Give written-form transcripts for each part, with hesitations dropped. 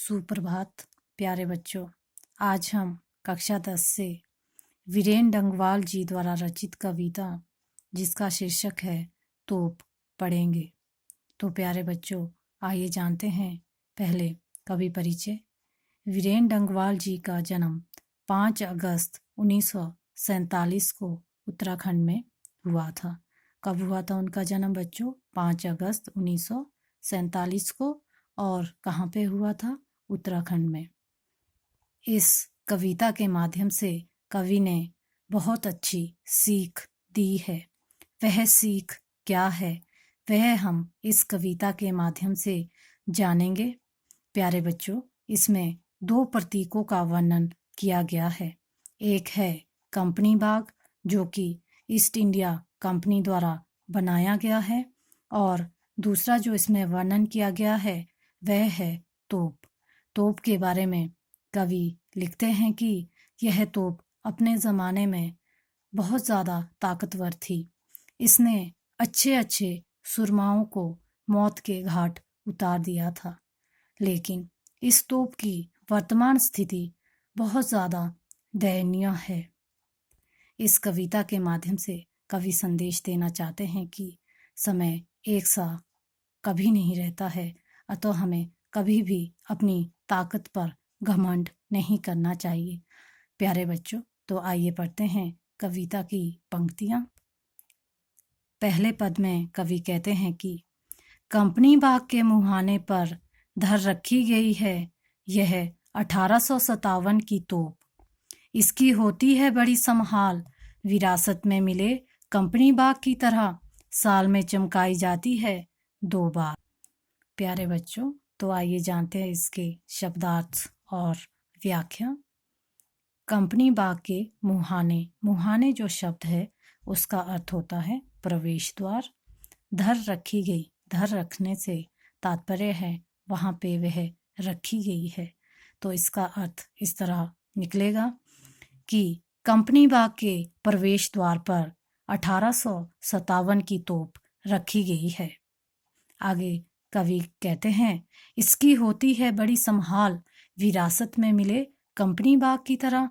सुप्रभात प्यारे बच्चों। आज हम कक्षा 10 से वीरेन डंगवाल जी द्वारा रचित कविता जिसका शीर्षक है तोप पढ़ेंगे। तो प्यारे बच्चों, आइए जानते हैं पहले कवि परिचय। वीरेन डंगवाल जी का जन्म 5 अगस्त 1947 को उत्तराखंड में हुआ था। कब हुआ था उनका जन्म बच्चों? 5 अगस्त 1947 को। और कहाँ पे हुआ था? उत्तराखंड में। इस कविता के माध्यम से कवि ने बहुत अच्छी सीख दी है। वह सीख क्या है, वह हम इस कविता के माध्यम से जानेंगे। प्यारे बच्चों, इसमें 2 प्रतीकों का वर्णन किया गया है। एक है कंपनी बाग, जो कि ईस्ट इंडिया कंपनी द्वारा बनाया गया है, और दूसरा जो इसमें वर्णन किया गया है वह है तोप। तोप के बारे में कवि लिखते हैं कि यह तोप अपने ज़माने में बहुत ज़्यादा ताकतवर थी। इसने अच्छे अच्छे सुरमाओं को मौत के घाट उतार दिया था। लेकिन इस तोप की वर्तमान स्थिति बहुत ज़्यादा दयनीय है। इस कविता के माध्यम से कवि संदेश देना चाहते हैं कि समय एक सा कभी नहीं रहता है, अतः हमें कभी भी अपनी ताकत पर घमंड नहीं करना चाहिए। प्यारे बच्चों, तो आइए पढ़ते हैं कविता की पंक्तियाँ। पहले पद में कवि कहते हैं कि कंपनी बाग के मुहाने पर धर रखी गई है यह 1857 की तोप। इसकी होती है बड़ी संभाल, विरासत में मिले कंपनी बाग की तरह साल में चमकाई जाती है 2 बार। प्यारे बच्चों, तो आइए जानते हैं इसके शब्दार्थ और व्याख्या। कंपनी बाग के मुहाने, मुहाने जो शब्द है उसका अर्थ होता है प्रवेश द्वार। धर रखी गई, धर रखने से तात्पर्य है वहाँ पे वह रखी गई है। तो इसका अर्थ इस तरह निकलेगा कि कंपनी बाग के प्रवेश द्वार पर 1857 की तोप रखी गई है। आगे कवि कहते हैं इसकी होती है बड़ी संभाल, विरासत में मिले कंपनी बाग की तरह।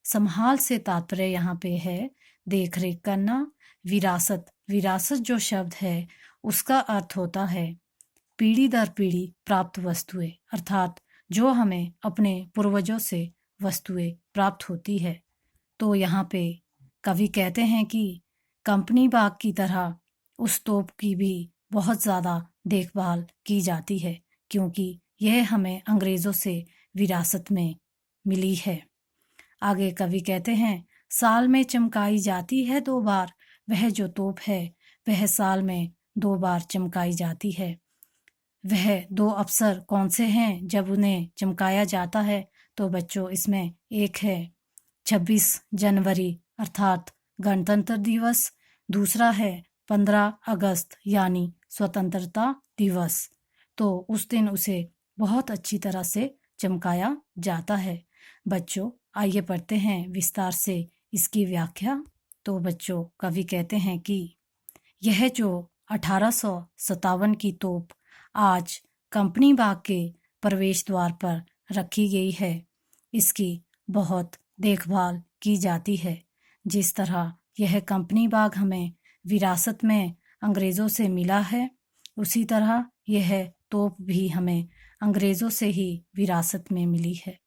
संभाल से तात्पर्य यहाँ पे है देख रेख करना। विरासत, विरासत जो शब्द है उसका अर्थ होता है पीढ़ी दर पीढ़ी प्राप्त वस्तुएं, अर्थात जो हमें अपने पूर्वजों से वस्तुएं प्राप्त होती है। तो यहाँ पे कवि कहते हैं कि कंपनी बाग की तरह उस तोप की भी बहुत ज़्यादा देखभाल की जाती है, क्योंकि यह हमें अंग्रेज़ों से विरासत में मिली है। आगे कवि कहते हैं साल में चमकाई जाती है 2 बार। वह जो तोप है वह साल में 2 बार चमकाई जाती है। वह 2 अवसर कौन से हैं जब उन्हें चमकाया जाता है? तो बच्चों, इसमें एक है 26 जनवरी अर्थात गणतंत्र दिवस, दूसरा है 15 अगस्त यानी स्वतंत्रता दिवस। तो उस दिन उसे बहुत अच्छी तरह से चमकाया जाता है। बच्चों, आइए पढ़ते हैं विस्तार से इसकी व्याख्या। तो बच्चों, कवि कहते हैं कि यह जो 1857 की तोप आज कंपनी बाग के प्रवेश द्वार पर रखी गई है, इसकी बहुत देखभाल की जाती है। जिस तरह यह कंपनी बाग हमें विरासत में अंग्रेज़ों से मिला है, उसी तरह यह तोप भी हमें अंग्रेज़ों से ही विरासत में मिली है।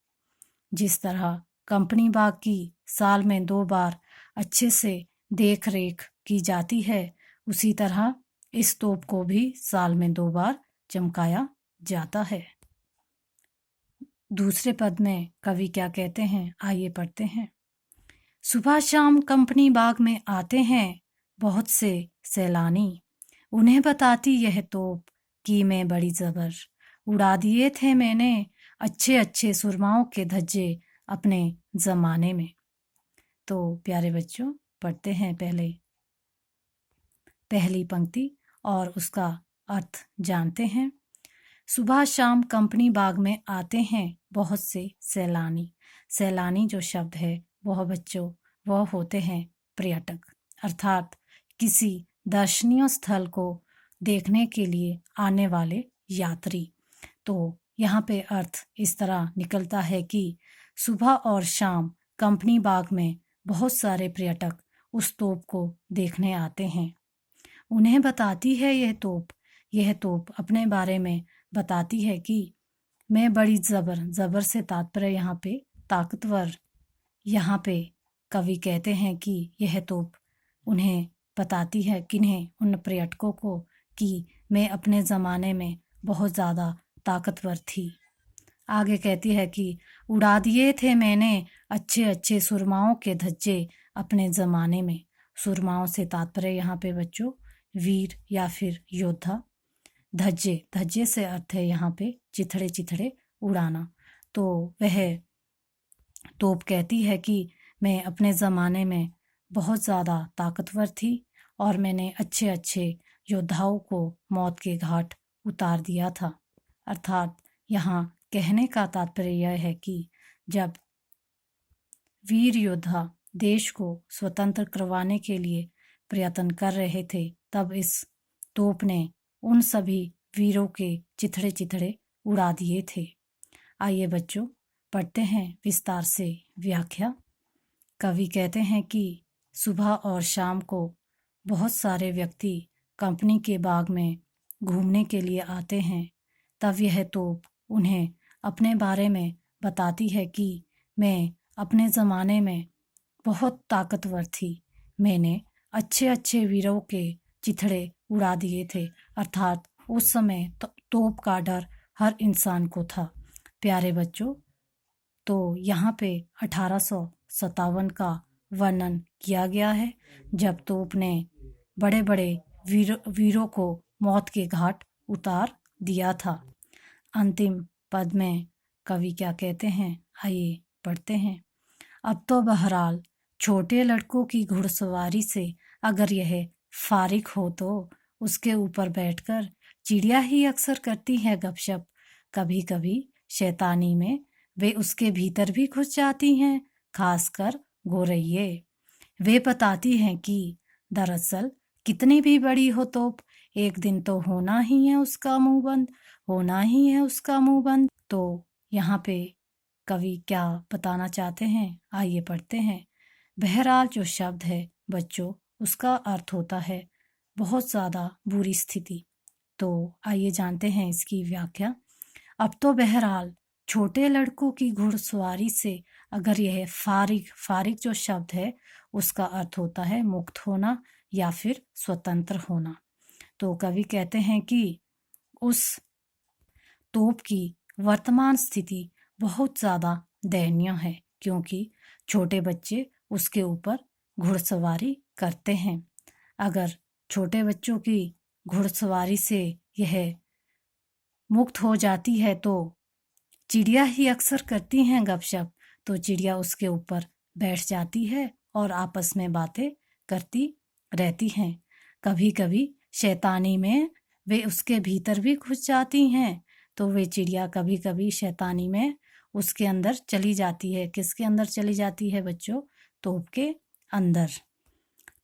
जिस तरह कंपनी बाग की साल में 2 बार अच्छे से देख रेख की जाती है, उसी तरह इस तोप को भी साल में 2 बार चमकाया जाता है। दूसरे पद में कवि क्या कहते हैं, आइए पढ़ते हैं। सुबह शाम कंपनी बाग में आते हैं बहुत से सैलानी, उन्हें बताती यह तोप कि मैं बड़ी जबर। उड़ा दिए थे मैंने अच्छे अच्छे सुरमाओं के धज्जे अपने ज़माने में। तो प्यारे बच्चों, पढ़ते हैं पहली पंक्ति और उसका अर्थ जानते हैं। सुबह शाम कंपनी बाग में आते हैं बहुत से सैलानी। सैलानी जो शब्द है वह बच्चों वह होते हैं पर्यटक, अर्थात किसी दर्शनीय स्थल को देखने के लिए आने वाले यात्री। तो यहाँ पे अर्थ इस तरह निकलता है कि सुबह और शाम कंपनी बाग में बहुत सारे पर्यटक उस तोप को देखने आते हैं। उन्हें बताती है यह तोप अपने बारे में बताती है कि मैं बड़ी ज़बर से तात्पर्य यहाँ पे ताकतवर। यहाँ पे कवि कहते हैं कि यह तोप उन्हें बताती है किन्हें, उन पर्यटकों को, कि मैं अपने ज़माने में बहुत ज़्यादा ताकतवर थी। आगे कहती है कि उड़ा दिए थे मैंने अच्छे अच्छे सुरमाओं के धज्जे अपने ज़माने में। सुरमाओं से तात्पर्य यहाँ पे बच्चों वीर या फिर योद्धा। धज्जे से अर्थ है यहाँ पे चिथड़े चिथड़े उड़ाना। तो वह तोप कहती है कि मैं अपने ज़माने में बहुत ज़्यादा ताकतवर थी और मैंने अच्छे अच्छे योद्धाओं को मौत के घाट उतार दिया था। अर्थात यहाँ कहने का तात्पर्य यह है कि जब वीर योद्धा देश को स्वतंत्र करवाने के लिए प्रयत्न कर रहे थे, तब इस तोप ने उन सभी वीरों के चिथड़े चिथड़े उड़ा दिए थे। आइए बच्चों पढ़ते हैं विस्तार से व्याख्या। कवि कहते हैं कि सुबह और शाम को बहुत सारे व्यक्ति कंपनी के बाग में घूमने के लिए आते हैं। तब यह तोप उन्हें अपने बारे में बताती है कि मैं अपने ज़माने में बहुत ताकतवर थी। मैंने अच्छे अच्छे वीरों के चिथड़े उड़ा दिए थे। अर्थात उस समय तोप का डर हर इंसान को था। प्यारे बच्चों, तो यहाँ पे 1857 का वर्णन किया गया है, जब तोप ने बड़े बड़े वीरों को मौत के घाट उतार दिया था। अंतिम पद में कवि क्या कहते हैं, आइए पढ़ते हैं। अब तो बहरहाल छोटे लड़कों की घुड़सवारी से अगर यह फारिग हो तो उसके ऊपर बैठकर चिड़िया ही अक्सर करती है गपशप। कभी कभी शैतानी में वे उसके भीतर भी घुस जाती हैं, खासकर गोरैये। वे बताती हैं कि दरअसल कितनी भी बड़ी हो तोप, एक दिन तो होना ही है उसका मुंह बंद, होना ही है उसका मुंह बंद। तो यहाँ पे कवि क्या बताना चाहते हैं, आइए पढ़ते हैं। बहरहाल जो शब्द है बच्चों, उसका अर्थ होता है बहुत ज़्यादा बुरी स्थिति। तो आइए जानते हैं इसकी व्याख्या। अब तो बहरहाल छोटे लड़कों की घुड़सवारी से अगर यह फारिग जो शब्द है उसका अर्थ होता है मुक्त होना या फिर स्वतंत्र होना। तो कवि कहते हैं कि उस तोप की वर्तमान स्थिति बहुत ज़्यादा दयनीय है, क्योंकि छोटे बच्चे उसके ऊपर घुड़सवारी करते हैं। अगर छोटे बच्चों की घुड़सवारी से यह मुक्त हो जाती है तो चिड़िया ही अक्सर करती हैं गपशप, तो चिड़िया उसके ऊपर बैठ जाती है और आपस में बातें करती रहती हैं। कभी कभी शैतानी में वे उसके भीतर भी घुस जाती हैं, तो वे चिड़िया कभी कभी शैतानी में उसके अंदर चली जाती है। किसके अंदर चली जाती है बच्चों? तोप के अंदर।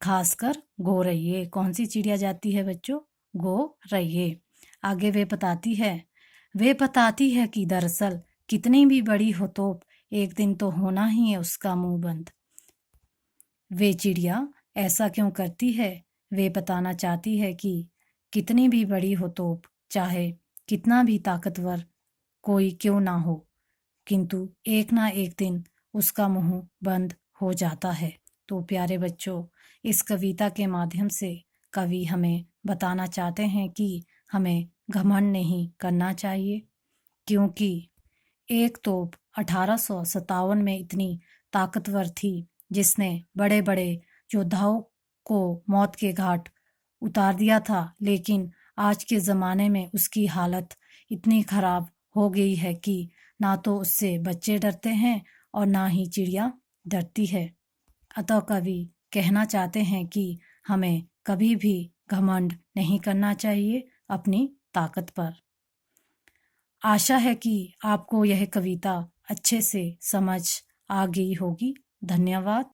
खासकर गोरैये। कौन सी चिड़िया जाती है बच्चों? गोरैये। आगे वे बताती है कि दरअसल कितनी भी बड़ी हो तोप, एक दिन तो होना ही है उसका मुंह बंद। वे चिड़िया ऐसा क्यों करती है? वे बताना चाहती है कि कितनी भी बड़ी हो तोप, चाहे कितना भी ताकतवर कोई क्यों ना हो, किंतु एक ना एक दिन उसका मुंह बंद हो जाता है। तो प्यारे बच्चों, इस कविता के माध्यम से कवि हमें बताना चाहते हैं कि हमें घमंड नहीं करना चाहिए, क्योंकि एक तोप 1857 में इतनी ताकतवर थी जिसने बड़े बड़े योद्धाओं को मौत के घाट उतार दिया था, लेकिन आज के ज़माने में उसकी हालत इतनी खराब हो गई है कि ना तो उससे बच्चे डरते हैं और ना ही चिड़िया डरती है। अतः कवि कहना चाहते हैं कि हमें कभी भी घमंड नहीं करना चाहिए अपनी ताकत पर। आशा है कि आपको यह कविता अच्छे से समझ आ गई होगी। धन्यवाद।